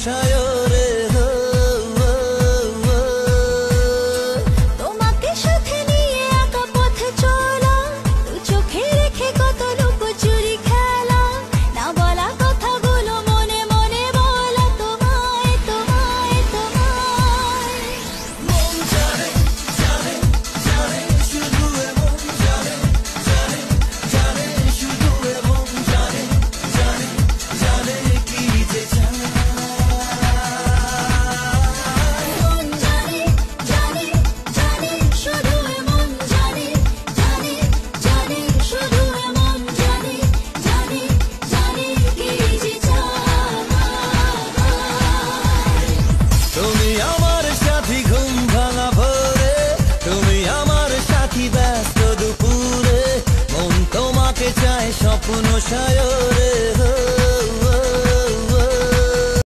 সায়রে তোমাকে সাথে নিয়ে একা পথে চলা, দু চোখে রেখে কত লুকোচুরি খেলা, না বলা কথাগুলো মনে মনে বলা তোমায় তোমায় তোমায়। মন জানে জানে জানে শুধু এমন জানে জানে জানে শুধু এমন জানে জানে জানে কি যে চায়। মন জানে জানে জানে শুধু এমন জানে জানে জানে শুধু এমন জানে জানে জানে কি যে চায়। তুমি আমার সাথী ঘুম ভাঙা ভোরে, তুমি আমার সাথী ব্যস্ত দুপুরে, মন তোমাকে চায় স্বপ্ন সায়রে।